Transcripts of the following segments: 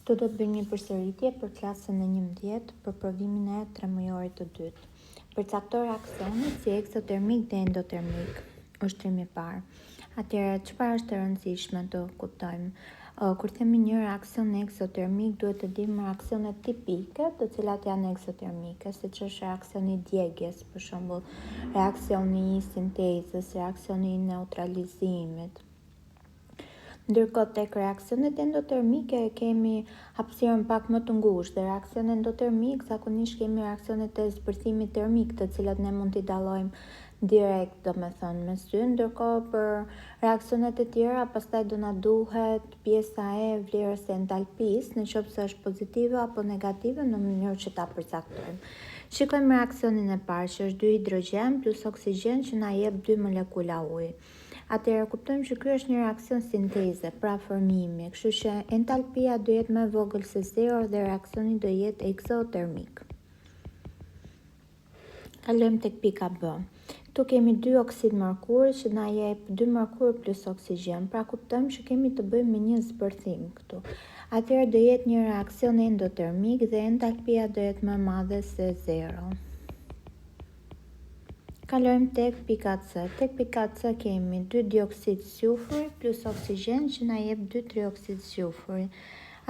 Këtu do të bëjmë një përsëritje për klasën e 11 për provimin e 3 mujorit të dytë. Përcakto reaksionit si eksotermik dhe endotermik. Ushtrimi i parë. Atëherë, çfarë është e rëndësishme të kuptojmë? Kur themi një reaksion eksotermik, duhet të dimë reaksionet tipike, të cilat janë eksotermike, siç është reaksioni i djegjes, për shembull, reaksioni i sintezës, reaksioni i neutralizimit. Ndërkohë tek reaksionet endotermike kemi hapësirën pak më të ngushtë. Dhe reaksion endotermik zakonisht kemi reaksionet e zbërthimit termik, të cilat ne mund t'i dallojmë direkt, domethënë me sy, ndërkohë për reaksionet e tjera pastaj do na duhet pjesa e vlerës së entalpisë, nëse është pozitive apo negative në mënyrë që ta përcaktojmë. Shikojmë reaksionin e parë, që është 2 hidrogjen plus oksigjen që na jep 2 molekula ujë. Atëherë kuptojmë që ky është një reaksion sinteze, pra formimi, kështu që entalpia do jetë më e vogël se 0 dhe reaksioni do jetë eksotermik. Kalojmë tek pika B. Këtu kemi 2 oksid mërkuri që na jep 2 mërkur plus oksigjen, pra kuptojmë që kemi të bëjmë me një zbërthim këtu. Atëherë do jetë një reaksion endotermik dhe entalpia do jetë më e madhe se 0. Kalojmë tek pika C. Tek pika C kemi 2 dioksid zgjufuri plus oksigjen që na jep 2 trioksid zgjufuri.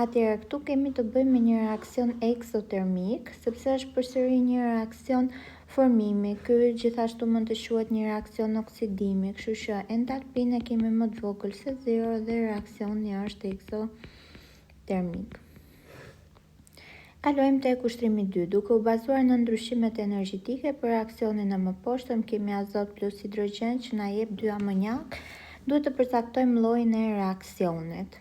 Atëherë këtu kemi të bëjmë me një reaksion eksotermik, sepse është përsëri një reaksion formimi. Ky gjithashtu mund të quhet një reaksion oksidimi, kështu që entalpinë e kemi më të vogël se 0 dhe reaksioni është eksotermik. Kalojmë tek ushtrimi 2, duke u bazuar në ndryshimet energjetike për reaksionin e mëposhtëm kemi azot plus hidrogjen që na jep 2 amonjak, duhet të përcaktojmë llojin e reaksionit.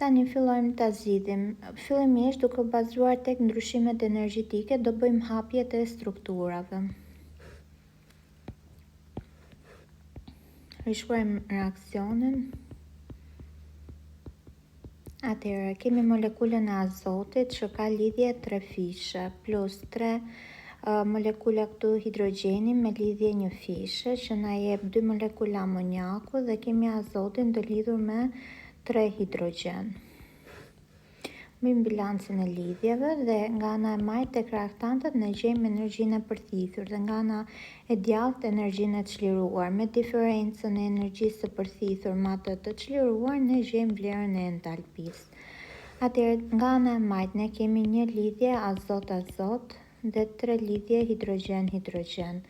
Tani fillojmë ta zgjidhim. Fillimisht duke u bazuar tek ndryshimet energjetike do bëjmë hapjet e strukturave. Rishkruajmë reaksionin. Atëherë, kemi molekulën e azotit që ka lidhje 3 fishe, plus 3 molekula këtu hidrogjeni me lidhje 1 fishe, që na jep 2 molekula amonjaku dhe kemi azotin të lidhur me 3 hidrogjen. Bëjmë bilancin e lidhjeve dhe nga ana e majtë tek reaktantët ne gjejmë energjinë e përthithur dhe nga ana e djathtë energjinë e çliruar. Me diferencën e energjisë së përthithur me atë të çliruar ne gjejmë vlerën e entalpisë. Atëherë nga ana e majtë ne kemi një lidhje azot-azot dhe 3 lidhje hidrogjen-hidrogjen.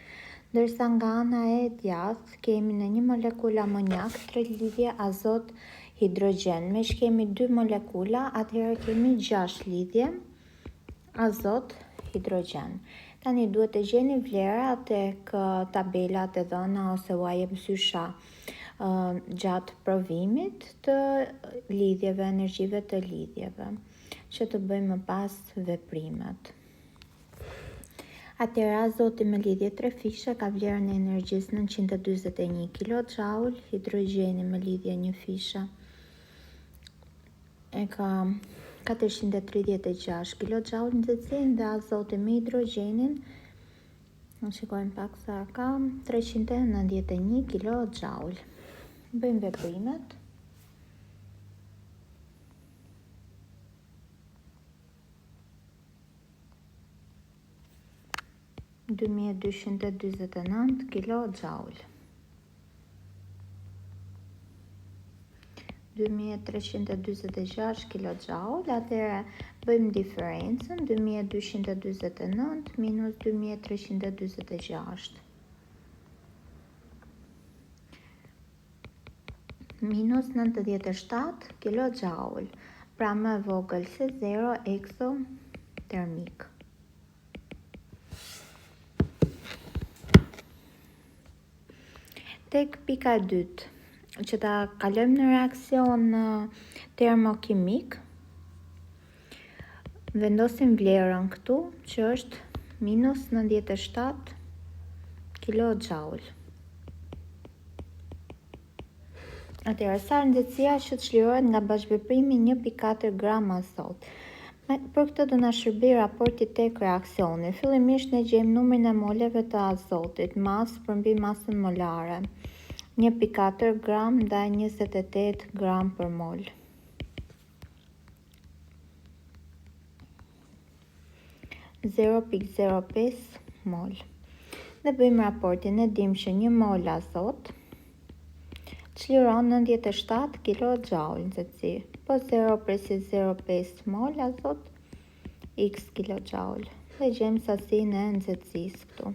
Ndërsa nga ana e djathtë kemi në një molekul amonjak 3 lidhje azot-hidrogjen. Me që kemi 2 molekula, atëherë kemi 6 lidhje azot-hidrogjen. Tani duhet të gjeni vlera tek tabelat e dhëna ose u jep sysha gjatë provimit të lidhjeve, energjive të lidhjeve, që të bëjmë më pas veprimet. Atëherë azoti me lidhje 3 fishe ka vlerën e energjisë 941 kJ, hidrogjeni me lidhje 1 fishe e ka 436 kJ nxehtësinë dhe azoti me hidrogjenin, shikojmë pak sa ka, 391 kJ. Bëjmë veprimet. (2249 kJ) 2346 kJ, atëherë bëjmë diferencën 2249 minus 2346 minus 97 kJ, pra më e vogël se 0, eksotermik. Tek pika e dytë, që ta kalojmë në reaksion termokimik, vendosim vlerën këtu, që është minus 97 kJ. Atëherë, sa nxehtësia që çlirohet nga bashkëveprimi 1.4 gram azot. Për këtë do na shërbej raporti tek reaksioni. Fillimisht ne gjejmë numrin e moleve të azotit, masë përmbi masën molare. 1.4 gram ndaj 28 gram për mol. 0.05 mol. Dhe bëjmë raportin, e dim që 1 mol azot çliron 97 kJ nxehtësi, po 0.05 mol azot x kJ. Dhe gjejmë sasinë e nxehtësisë këtu.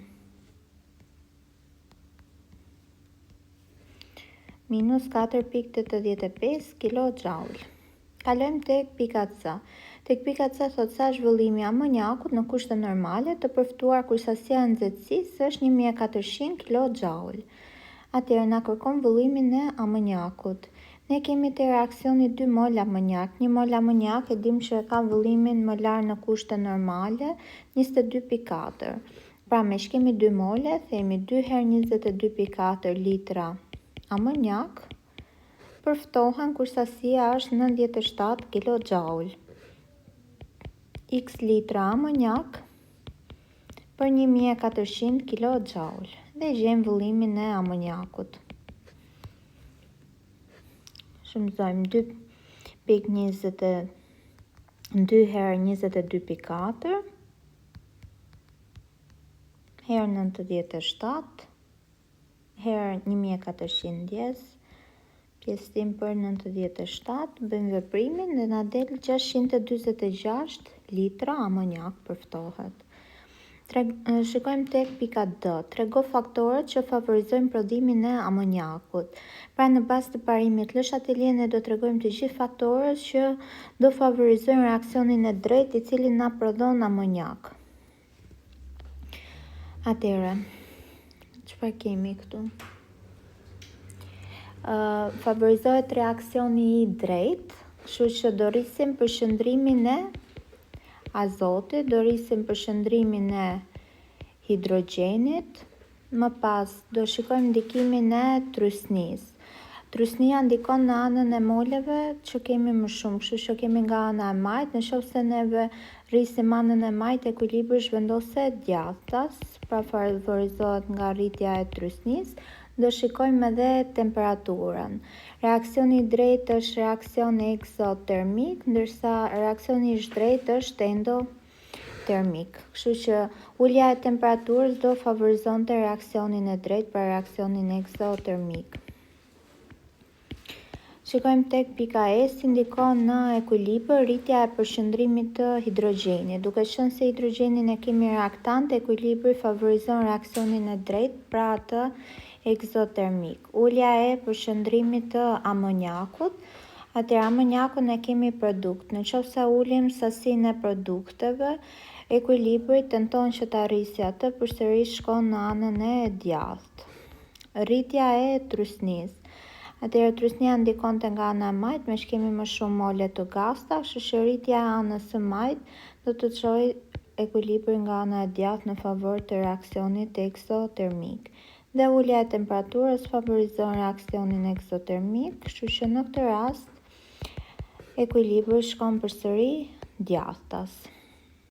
Minus 4.85 kJ. Kalojmë tek pika C. Tek pika C thot sa është vëllimi i amoniakut në kushte normale të përftuar kur sasia e nxehtësisë është 1400 kJ. Atëherë na kërkon vëllimin e amoniakut. Ne kemi te reaksioni 2 mol amoniak. 1 mol amoniak e dim që ka vëllimin molar në kushte normale 22.4. Pra me shkemi 2 mole, themi 2 herë 22.4 litra amoniak përftohen kur sasia është 97 kJ. X litra amoniak për 1400 kJ. Dhe gjejmë vëllimin e amoniakut. Shumëzojmë 2 herë 22.4 herë 97 herë 1410 pjesëtim për 97, bëjmë veprimin dhe na del 646 litra amoniak përftohet. Shikojmë tek pika D. Trego faktorët që favorizojnë prodhimin e amoniakut. Pra në bazë të parimit lësh atelien ne do tregojmë të gjithë faktorët që do favorizojnë reaksionin e drejtë i cili na prodhon amoniak. Atëherë, çfarë kemi këtu? Favorizohet reaksioni i drejtë, kështu që do rrisim përshëndrimin e azotit, do rrisim përshëndrimin e hidrogjenit, më pas do shikojmë ndikimin e trysnisë. Trysnia ndikon në anën e moleve që kemi më shumë, kështu që kemi nga ana e majt, nëse neve rrisim anën e majt, ekuilibri zhvendoset djathtas, pra favorizohet nga rritja e trysnisë. Do shikojmë edhe temperaturën. Reaksioni i drejtë është reaksion eksotermik, ndërsa reaksioni i zhdrejtë është endotermik. Kështu që ulja e temperaturës do favorizonte reaksionin e drejtë për reaksionin eksotermik. Shikojmë tek pika E, si ndikon në ekuilibër rritja e përshëndrimit të hidrogjenit. Duke qenë se hidrogjenin e kemi reaktant, ekuilibri favorizon reaksionin e drejtë, pra atë eksotermik. Ulja e përshëndrimit të amoniakut, atëherë amoniakun e kemi produkt. Në qoftë se ulim sasinë e produkteve, ekuilibri tenton që ta rrisë atë, përsërisht shkon në anën e djathtë. Rritja e trysnisë. Atëherë trysnia ndikonte nga ana e majt, me shkemi më shumë mole të gasta, kështu që rritja e anës së majt do të çojë ekuilibrin nga ana e djathtë në favor të reaksionit eksotermik. Dhe ulja e temperaturës favorizon reaksionin eksotermik, kështu që në këtë rast ekuilibri shkon përsëri djathtas.